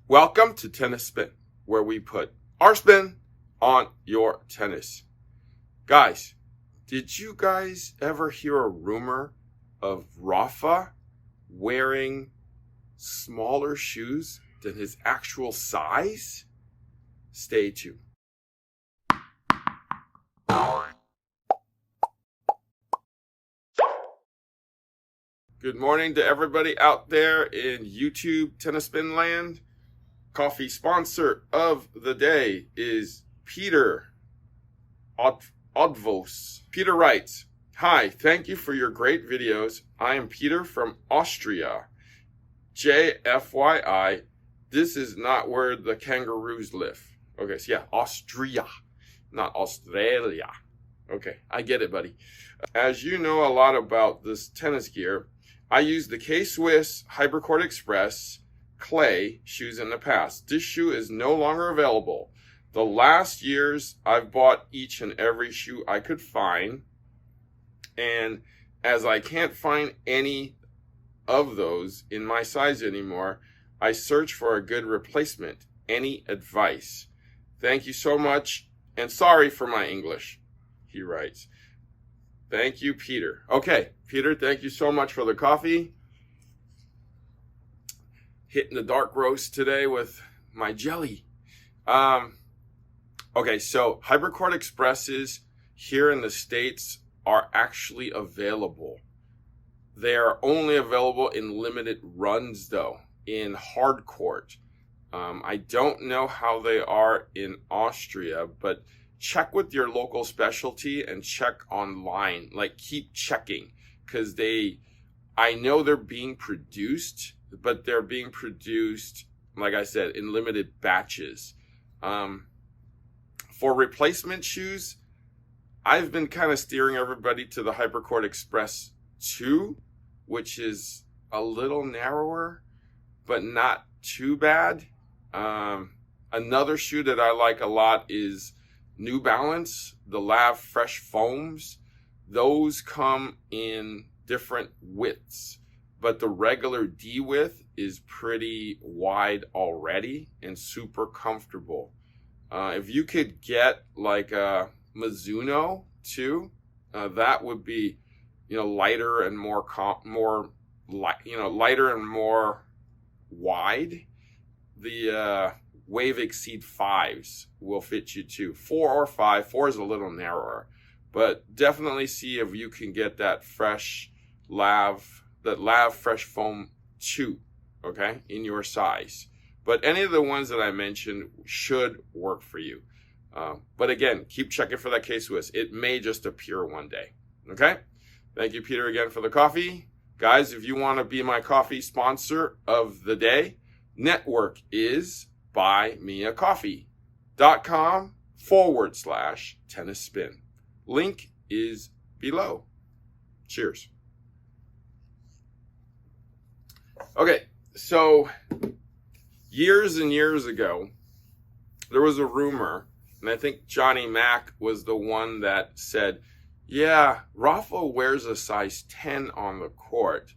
Welcome to Tennis Spin, where we put our spin on your tennis. Guys, did you guys ever hear a rumor of Rafa wearing smaller shoes than his actual size? Stay tuned. Good morning to everybody out there in YouTube Tennis Spin land. Coffee sponsor of the day is Peter Odvos. Peter writes, "Hi, thank you for your great videos. I am Peter from Austria. JFYI, this is not where the kangaroos live." Okay, so yeah, Austria, not Australia. Okay, I get it, buddy. As you know a lot about this tennis gear, I used the K-Swiss Hypercourt Express clay shoes in the past. This shoe is no longer available. The last years, I've bought each and every shoe I could find. And as I can't find any of those in my size anymore, I search for a good replacement. Any advice? Thank you so much. And sorry for my English, he writes. Thank you, Peter. Okay, Peter, thank you so much for the coffee. Hitting the dark roast today with my jelly. Okay, so Hypercourt Expresses here in the States are actually available. They are only available in limited runs, though, in hard court. I don't know how they are in Austria, but check with your local specialty and check online. Like, keep checking, because I know they're being produced, but they're being produced, like I said, in limited batches. For replacement shoes, I've been kind of steering everybody to the Hypercourt Express 2, which is a little narrower, but not too bad. Another shoe that I like a lot is New Balance, the Lav Fresh Foams. Those come in different widths, but the regular D width is pretty wide already and super comfortable. If you could get like a Mizuno too, that would be, lighter and lighter and more wide. The Wave Exceed 5s will fit you too. 4 or 5. 4 is a little narrower, but definitely see if you can get that Lav Fresh Foam 2, okay, in your size. But any of the ones that I mentioned should work for you. But again, keep checking for that K-Swiss. It may just appear one day, okay? Thank you, Peter, again for the coffee. Guys, if you want to be my coffee sponsor of the day, network is buymeacoffee.com/tennis spin. Link is below. Cheers. Okay, so years and years ago, there was a rumor, and I think Johnny Mack was the one that said, yeah, Rafa wears a size 10 on the court,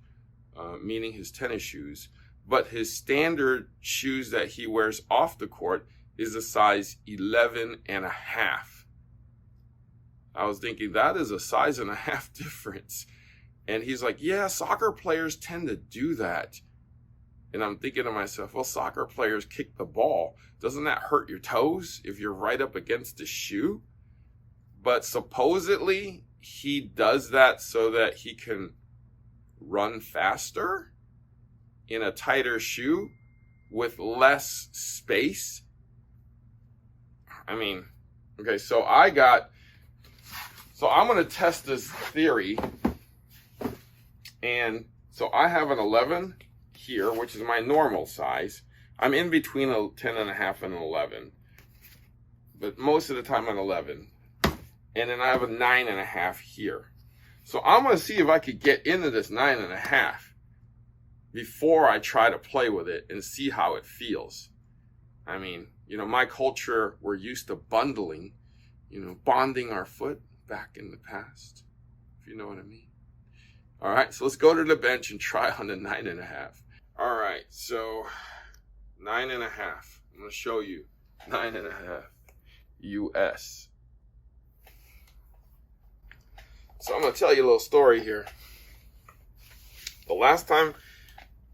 meaning his tennis shoes, but his standard shoes that he wears off the court is a size 11 and a half. I was thinking, that is a size and a half difference. And he's like, yeah, soccer players tend to do that. And I'm thinking to myself, well, soccer players kick the ball. Doesn't that hurt your toes if you're right up against the shoe? But supposedly he does that so that he can run faster in a tighter shoe with less space. I mean, okay, so I'm going to test this theory. And so I have an 11 here, which is my normal size. I'm in between a 10 and a half and an 11, but most of the time an 11. And then I have a 9 and a half here. So I'm going to see if I could get into this 9 and a half before I try to play with it and see how it feels. I mean, my culture, we're used to bundling, bonding our foot back in the past, if you know what I mean. All right, so let's go to the bench and try on the 9 and a half. All right, so 9.5. I'm going to show you. 9.5 US. So I'm going to tell you a little story here. The last time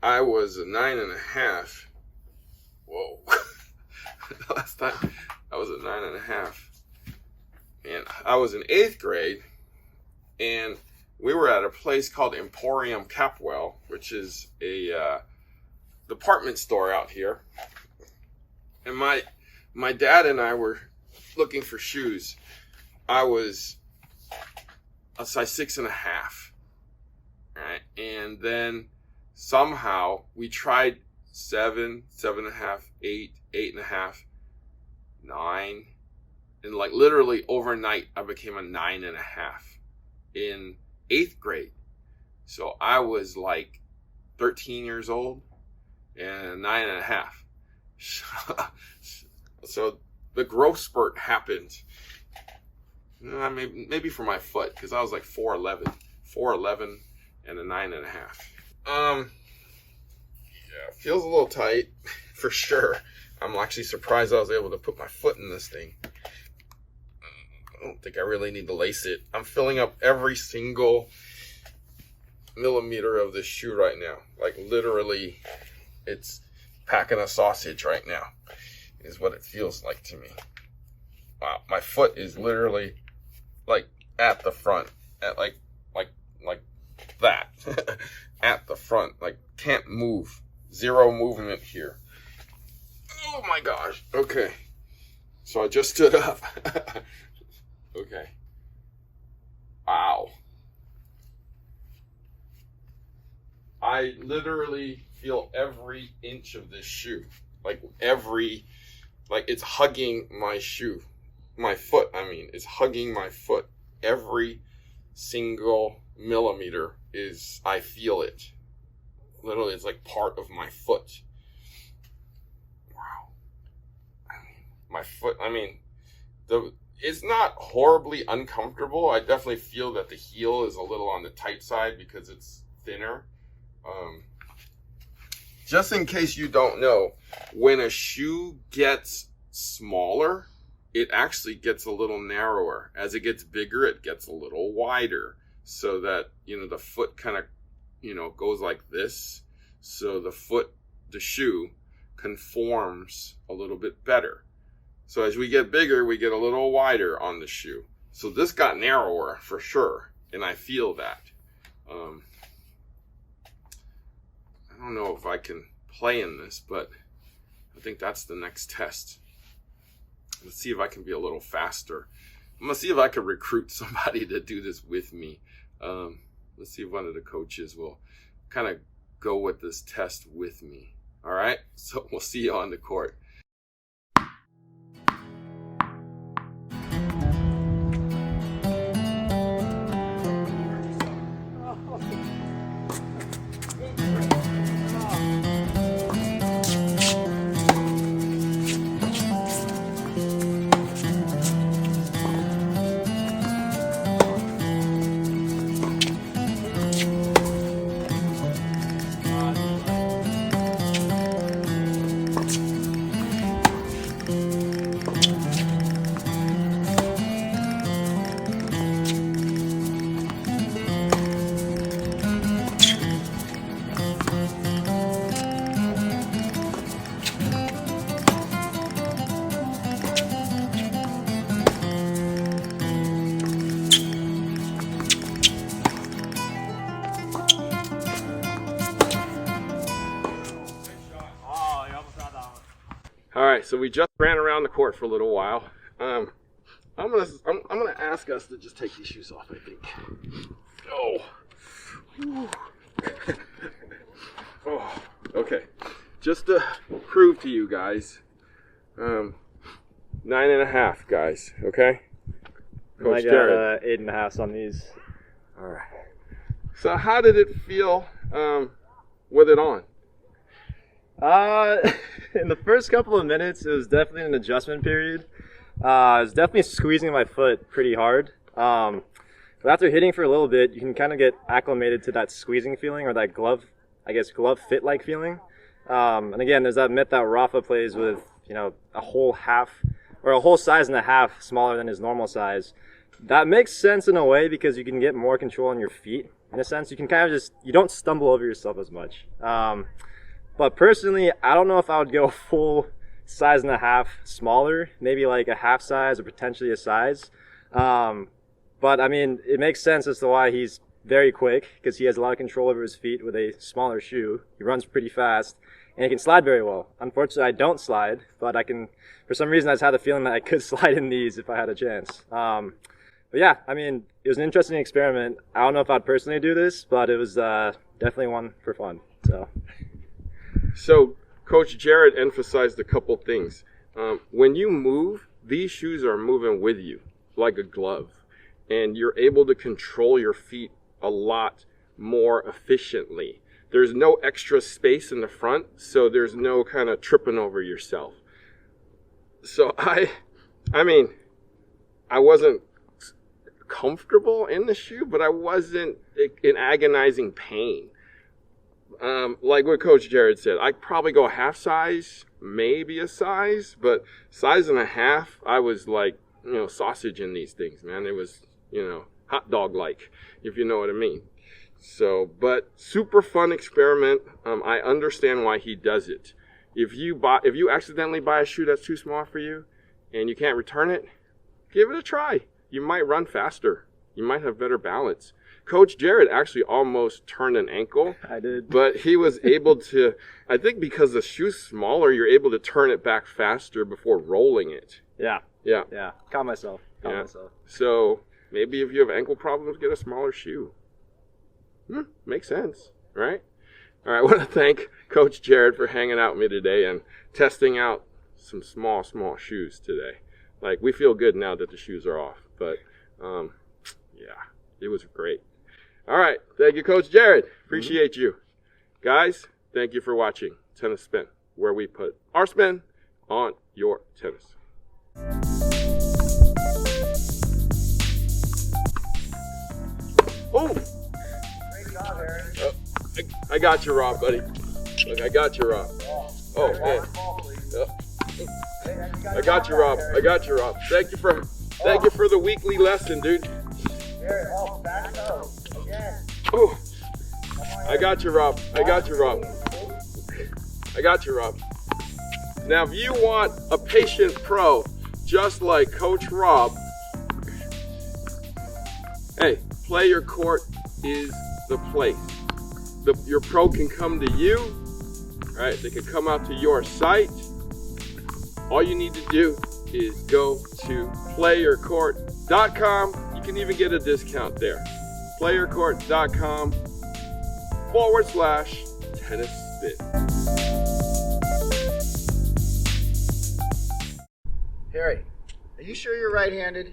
I was a 9.5. Whoa. The last time I was a 9.5. And I was in 8th grade. And we were at a place called Emporium Capwell, which is a department store out here. And my dad and I were looking for shoes. I was a size 6.5. Right? And then somehow we tried 7, 7.5, 8, 8.5, 9. And like literally overnight, I became a 9.5 in 8th grade. So I was like 13 years old and 9.5. So the growth spurt happened. Maybe for my foot, because I was like 4'11", and a 9.5. Yeah, feels a little tight for sure. I'm actually surprised I was able to put my foot in this thing. I don't think I really need to lace it. I'm filling up every single millimeter of this shoe right now. Like literally, it's packing a sausage right now, is what it feels like to me. Wow, my foot is literally like at the front, at like that, at the front, like can't move, zero movement here. Oh my gosh. Okay, so I just stood up. Okay. Wow. I literally feel every inch of this shoe, like it's hugging my shoe. My foot, is hugging my foot. Every single millimeter I feel it. Literally, it's like part of my foot. Wow. My foot, it's not horribly uncomfortable. I definitely feel that the heel is a little on the tight side because it's thinner. Just in case you don't know, when a shoe gets smaller, it actually gets a little narrower. As it gets bigger, it gets a little wider, so that, the foot kind of, goes like this. So the shoe conforms a little bit better. So as we get bigger, we get a little wider on the shoe. So this got narrower for sure, and I feel that. I don't know if I can play in this, but I think that's the next test. Let's see if I can be a little faster. I'm going to see if I can recruit somebody to do this with me. Let's see if one of the coaches will kind of go with this test with me. All right? So we'll see you on the court. All right, so we just ran around the court for a little while. I'm gonna ask us to just take these shoes off, I think. Oh. Oh, okay. Just to prove to you guys, 9.5, guys. Okay. Coach Jerod, 8.5 on these. All right. So how did it feel with it on? In the first couple of minutes, it was definitely an adjustment period. I was definitely squeezing my foot pretty hard. But after hitting for a little bit, you can kind of get acclimated to that squeezing feeling, or that glove fit-like feeling. And again, there's that myth that Rafa plays with, a whole half or a whole size and a half smaller than his normal size. That makes sense in a way because you can get more control on your feet. In a sense, you can kind of you don't stumble over yourself as much. But personally, I don't know if I would go full size and a half smaller, maybe like a half size or potentially a size. But I mean, it makes sense as to why he's very quick because he has a lot of control over his feet with a smaller shoe. He runs pretty fast and he can slide very well. Unfortunately, I don't slide, but I can, for some reason, I just had the feeling that I could slide in these if I had a chance. But yeah, I mean, it was an interesting experiment. I don't know if I'd personally do this, but it was definitely one for fun. So Coach Jerod emphasized a couple things. When you move, these shoes are moving with you like a glove, and you're able to control your feet a lot more efficiently. There's no extra space in the front, so there's no kind of tripping over yourself. So I mean, I wasn't comfortable in the shoe, but I wasn't in agonizing pain. Like what Coach Jerod said, I'd probably go half size, maybe a size, but size and a half, I was like, sausage in these things, man. It was, hot dog like, if you know what I mean. So, but super fun experiment. I understand why he does it. If you accidentally buy a shoe that's too small for you and you can't return it, give it a try. You might run faster. You might have better balance. Coach Jerod actually almost turned an ankle. I did. But he was able to, I think because the shoe's smaller, you're able to turn it back faster before rolling it. Yeah. Caught myself. So maybe if you have ankle problems, get a smaller shoe. Makes sense, right? All right, I want to thank Coach Jerod for hanging out with me today and testing out some small shoes today. Like, we feel good now that the shoes are off, but yeah, it was great. All right, thank you, Coach Jerod. Appreciate you. Guys, thank you for watching Tennis Spin, where we put our spin on your tennis. Oh! Great job, Aaron. I got you, Rob, buddy. Look, I got you, Rob. Oh, hey. I got you, Rob. Thank you for the weekly lesson, dude. Aaron, back up. Again. Oh, I got you, Rob. Now, if you want a patient pro just like Coach Rob, hey, Play Your Court is the place. Your pro can come to you, right? They can come out to your site. All you need to do is go to playyourcourt.com. You can even get a discount there. playyourcourt.com/tennis spin. Harry, are you sure you're right-handed?